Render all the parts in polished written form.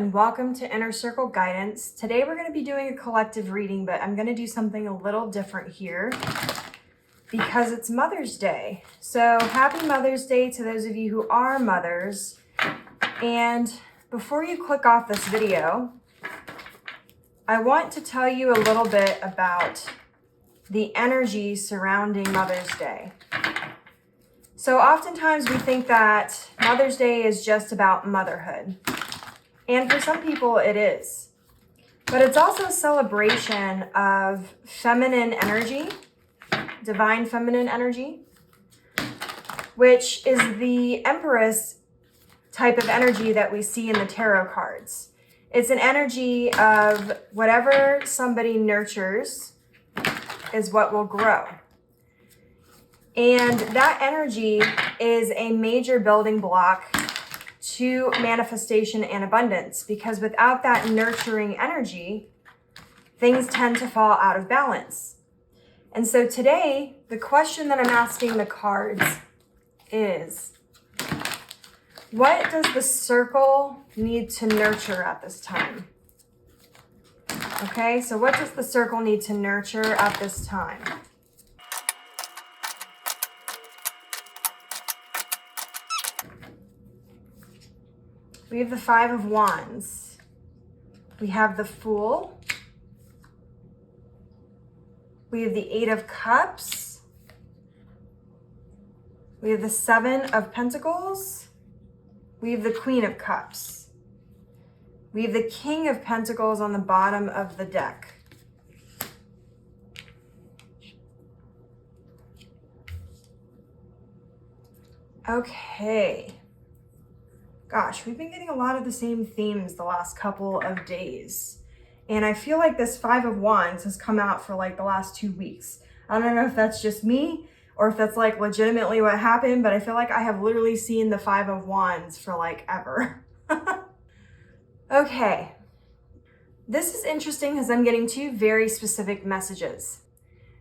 and welcome to Inner Circle Guidance. Today we're going to be doing a collective reading, but I'm going to do something a little different here because it's Mother's Day. So happy Mother's Day to those of you who are mothers. And before you click off this video, I want to tell you a little bit about the energy surrounding Mother's Day. So oftentimes we think that Mother's Day is just about motherhood. And for some people it is. But it's also a celebration of feminine energy, divine feminine energy, which is the Empress type of energy that we see in the tarot cards. It's an energy of whatever somebody nurtures is what will grow. And that energy is a major building block to manifestation and abundance, because without that nurturing energy, things tend to fall out of balance. And so today, the question that I'm asking the cards is, what does the circle need to nurture at this time? Okay, so what does the circle need to nurture at this time? We have the Five of Wands. We have the Fool. We have the Eight of Cups. We have the Seven of Pentacles. We have the Queen of Cups. We have the King of Pentacles on the bottom of the deck. Okay. Gosh, we've been getting a lot of the same themes the last couple of days. And I feel like this Five of Wands has come out for like the last 2 weeks. I don't know if that's just me or if that's like legitimately what happened, but I feel like I have literally seen the Five of Wands for like ever. Okay. This is interesting because I'm getting two very specific messages.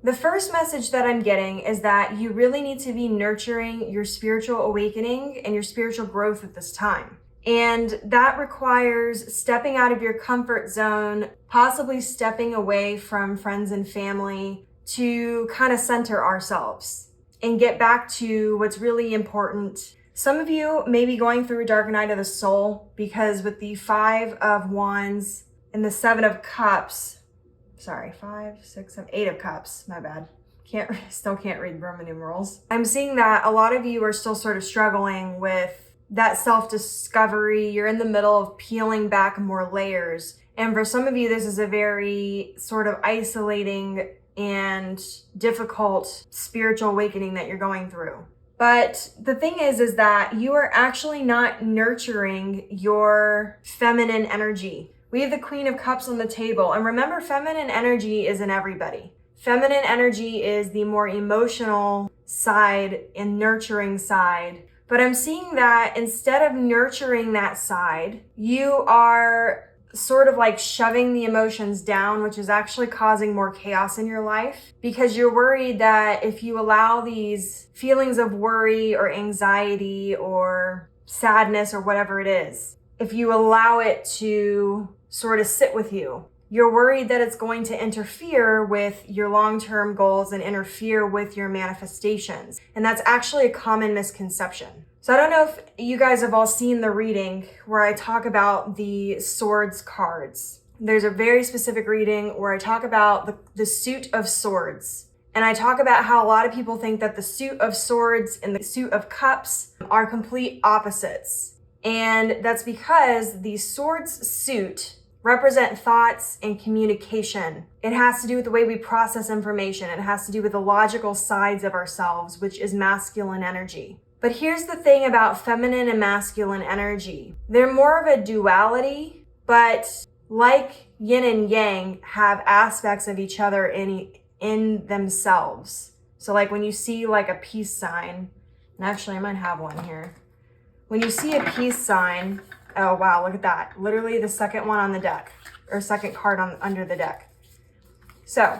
The first message that I'm getting is that you really need to be nurturing your spiritual awakening and your spiritual growth at this time. And that requires stepping out of your comfort zone, possibly stepping away from friends and family to kind of center ourselves and get back to what's really important. Some of you may be going through a dark night of the soul because with the Five of Wands and the Seven of Cups, sorry, 5, 6, 7, 8 of Cups, my bad. Still can't read Roman numerals. I'm seeing that a lot of you are still sort of struggling with that self-discovery. You're in the middle of peeling back more layers. And for some of you, this is a very sort of isolating and difficult spiritual awakening that you're going through. But the thing is that you are actually not nurturing your feminine energy. We have the Queen of Cups on the table. And remember, feminine energy is in everybody. Feminine energy is the more emotional side and nurturing side. But I'm seeing that instead of nurturing that side, you are sort of like shoving the emotions down, which is actually causing more chaos in your life because you're worried that if you allow these feelings of worry or anxiety or sadness or whatever it is, if you allow it to sort of sit with you, you're worried that it's going to interfere with your long-term goals and interfere with your manifestations. And that's actually a common misconception. So I don't know if you guys have all seen the reading where I talk about the Swords cards. There's a very specific reading where I talk about the Suit of Swords. And I talk about how a lot of people think that the Suit of Swords and the Suit of Cups are complete opposites. And that's because the Swords suit represent thoughts and communication. It has to do with the way we process information. It has to do with the logical sides of ourselves, which is masculine energy. But here's the thing about feminine and masculine energy. They're more of a duality, but like yin and yang have aspects of each other in themselves. So like when you see like a peace sign, and actually I might have one here. When you see a peace sign, oh wow, look at that. Literally the second one on the deck, or second card under the deck. So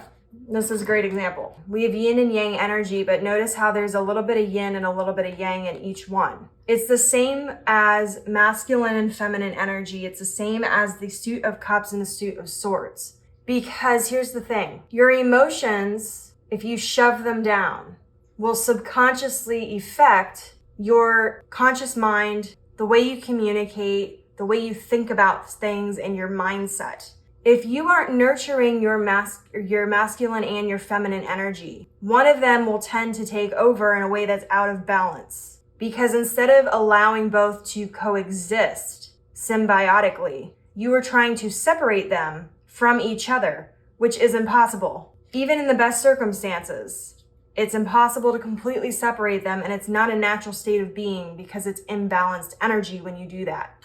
This is a great example. We have yin and yang energy, but notice how there's a little bit of yin and a little bit of yang in each one. It's the same as masculine and feminine energy. It's the same as the suit of cups and the suit of swords. Because here's the thing, your emotions, if you shove them down, will subconsciously affect your conscious mind, the way you communicate, the way you think about things, and your mindset. If you aren't nurturing your masculine and your feminine energy, one of them will tend to take over in a way that's out of balance. Because instead of allowing both to coexist symbiotically, you are trying to separate them from each other, which is impossible. Even in the best circumstances, it's impossible to completely separate them, and it's not a natural state of being because it's imbalanced energy when you do that.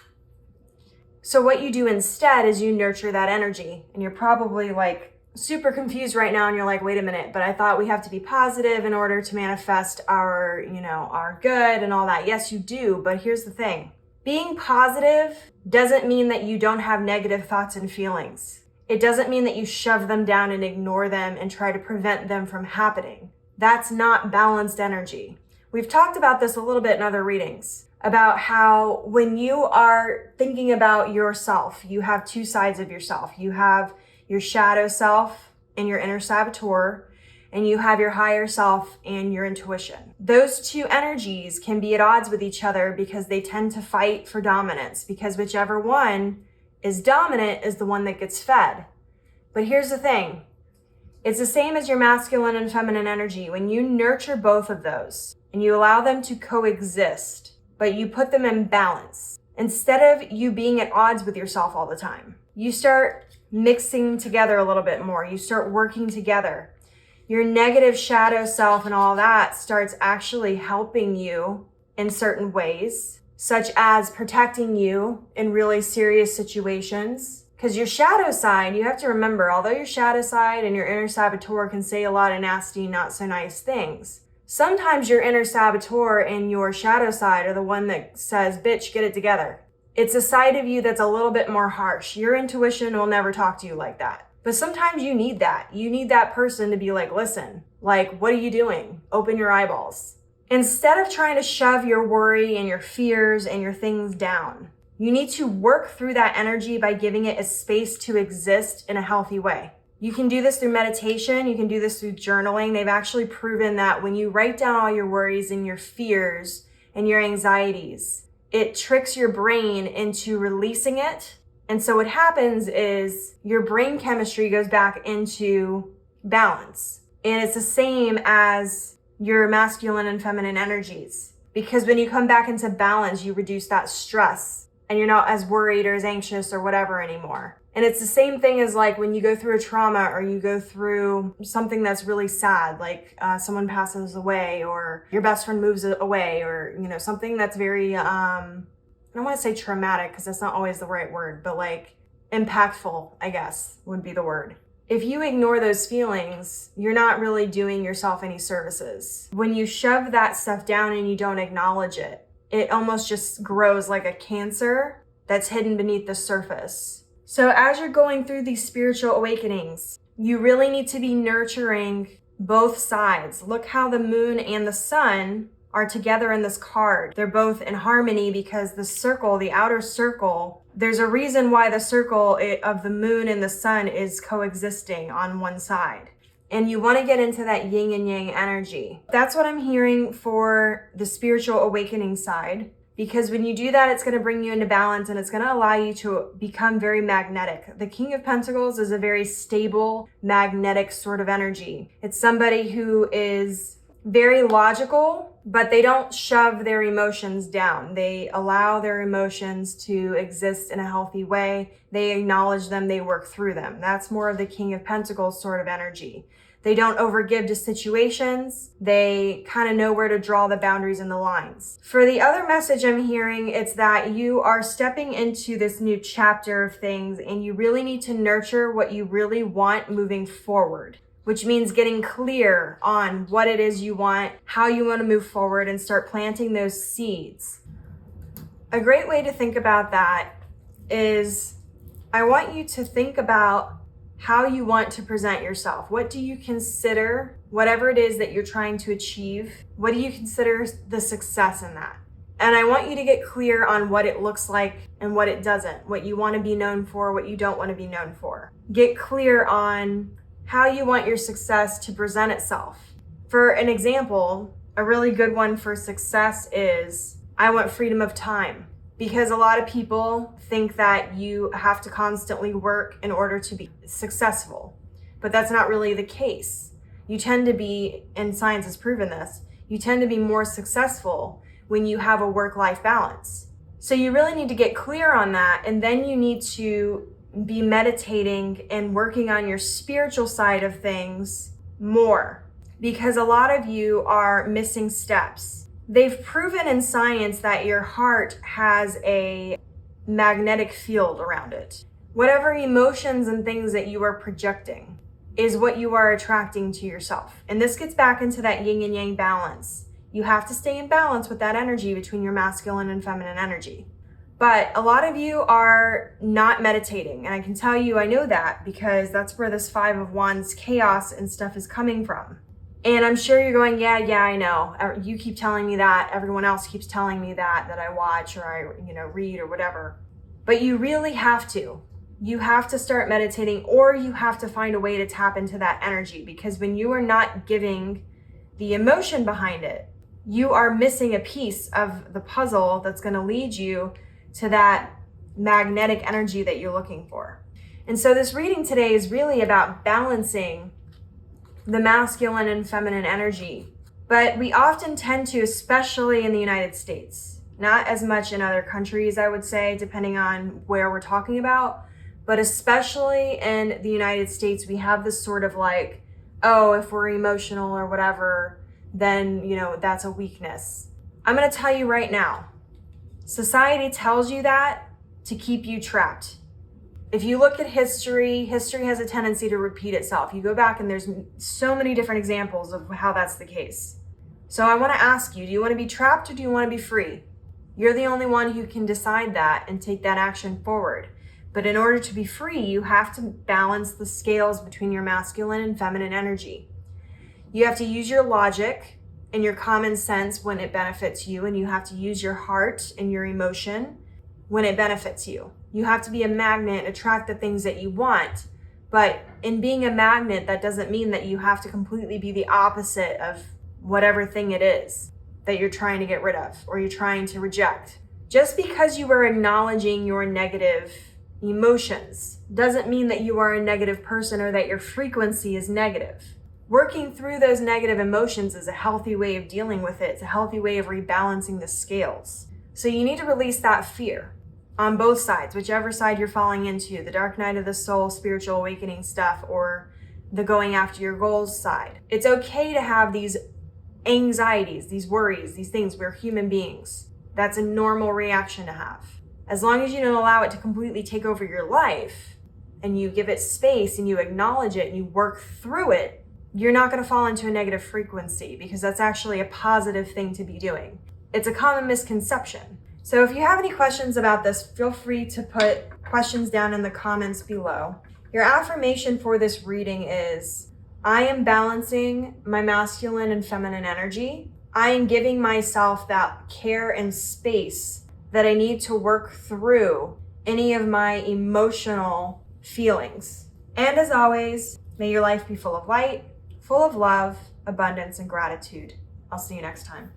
So what you do instead is you nurture that energy, and you're probably like super confused right now, and you're like, wait a minute, but I thought we have to be positive in order to manifest our, our good and all that. Yes, you do, but here's the thing. Being positive doesn't mean that you don't have negative thoughts and feelings. It doesn't mean that you shove them down and ignore them and try to prevent them from happening. That's not balanced energy. We've talked about this a little bit in other readings, about how when you are thinking about yourself, you have two sides of yourself. You have your shadow self and your inner saboteur, and you have your higher self and your intuition. Those two energies can be at odds with each other because they tend to fight for dominance, because whichever one is dominant is the one that gets fed. But here's the thing. It's the same as your masculine and feminine energy. When you nurture both of those and you allow them to coexist, but you put them in balance, instead of you being at odds with yourself all the time, you start mixing together a little bit more. You start working together. Your negative shadow self and all that starts actually helping you in certain ways, such as protecting you in really serious situations. Because your shadow side, you have to remember, although your shadow side and your inner saboteur can say a lot of nasty, not so nice things, sometimes your inner saboteur and your shadow side are the one that says, bitch, get it together. It's a side of you that's a little bit more harsh. Your intuition will never talk to you like that. But sometimes you need that. You need that person to be like, listen, like, what are you doing? Open your eyeballs. Instead of trying to shove your worry and your fears and your things down, you need to work through that energy by giving it a space to exist in a healthy way. You can do this through meditation. You can do this through journaling. They've actually proven that when you write down all your worries and your fears and your anxieties, it tricks your brain into releasing it. And so what happens is your brain chemistry goes back into balance. And it's the same as your masculine and feminine energies. Because when you come back into balance, you reduce that stress. And you're not as worried or as anxious or whatever anymore. And it's the same thing as like when you go through a trauma or you go through something that's really sad, like someone passes away or your best friend moves away, or, something that's very, I don't want to say traumatic because that's not always the right word, but like impactful, I guess would be the word. If you ignore those feelings, you're not really doing yourself any services. When you shove that stuff down and you don't acknowledge it, it almost just grows like a cancer that's hidden beneath the surface. So as you're going through these spiritual awakenings, you really need to be nurturing both sides. Look how the moon and the sun are together in this card. They're both in harmony because the circle, the outer circle, there's a reason why the circle of the moon and the sun is coexisting on one side. And you want to get into that yin and yang energy. That's what I'm hearing for the spiritual awakening side. Because when you do that, it's going to bring you into balance and it's going to allow you to become very magnetic. The King of Pentacles is a very stable, magnetic sort of energy. It's somebody who is very logical, but they don't shove their emotions down. They allow their emotions to exist in a healthy way. They acknowledge them, they work through them. That's more of the King of Pentacles sort of energy. They don't overgive to situations. They kind of know where to draw the boundaries and the lines. For the other message I'm hearing, it's that you are stepping into this new chapter of things and you really need to nurture what you really want moving forward, which means getting clear on what it is you want, how you want to move forward, and start planting those seeds. A great way to think about that is I want you to think about how you want to present yourself. What do you consider, whatever it is that you're trying to achieve, what do you consider the success in that? And I want you to get clear on what it looks like and what it doesn't, what you want to be known for, what you don't want to be known for. Get clear on how you want your success to present itself. For an example, a really good one for success is, I want freedom of time. Because a lot of people think that you have to constantly work in order to be successful, but that's not really the case. You tend to be, and science has proven this, you tend to be more successful when you have a work-life balance. So you really need to get clear on that, and then you need to be meditating and working on your spiritual side of things more, because a lot of you are missing steps. They've proven in science that your heart has a magnetic field around it. Whatever emotions and things that you are projecting is what you are attracting to yourself. And this gets back into that yin and yang balance. You have to stay in balance with that energy between your masculine and feminine energy. But a lot of you are not meditating. And I can tell you, I know that because that's where this 5 of Wands chaos and stuff is coming from. And I'm sure you're going, yeah, I know. You keep telling me that. Everyone else keeps telling me that I watch or I, read or whatever. But you really have to. You have to start meditating, or you have to find a way to tap into that energy, because when you are not giving the emotion behind it, you are missing a piece of the puzzle that's going to lead you to that magnetic energy that you're looking for. And so this reading today is really about balancing the masculine and feminine energy. But we often tend to, especially in the United States, not as much in other countries, I would say, depending on where we're talking about, but especially in the United States, we have this sort of like, oh, if we're emotional or whatever, then, that's a weakness. I'm going to tell you right now, society tells you that to keep you trapped. If you look at history has a tendency to repeat itself. You go back and there's so many different examples of how that's the case. So I want to ask you, do you want to be trapped or do you want to be free? You're the only one who can decide that and take that action forward. But in order to be free, you have to balance the scales between your masculine and feminine energy. You have to use your logic and your common sense when it benefits you, and you have to use your heart and your emotion when it benefits you. You have to be a magnet, attract the things that you want. But in being a magnet, that doesn't mean that you have to completely be the opposite of whatever thing it is that you're trying to get rid of or you're trying to reject. Just because you are acknowledging your negative emotions doesn't mean that you are a negative person or that your frequency is negative. Working through those negative emotions is a healthy way of dealing with it. It's a healthy way of rebalancing the scales. So you need to release that fear on both sides, whichever side you're falling into, the dark night of the soul, spiritual awakening stuff, or the going after your goals side. It's okay to have these anxieties, these worries, these things. We're human beings. That's a normal reaction to have. As long as you don't allow it to completely take over your life and you give it space and you acknowledge it and you work through it, you're not going to fall into a negative frequency, because that's actually a positive thing to be doing. It's a common misconception. So if you have any questions about this, feel free to put questions down in the comments below. Your affirmation for this reading is, I am balancing my masculine and feminine energy. I am giving myself that care and space that I need to work through any of my emotional feelings. And as always, may your life be full of light, full of love, abundance, and gratitude. I'll see you next time.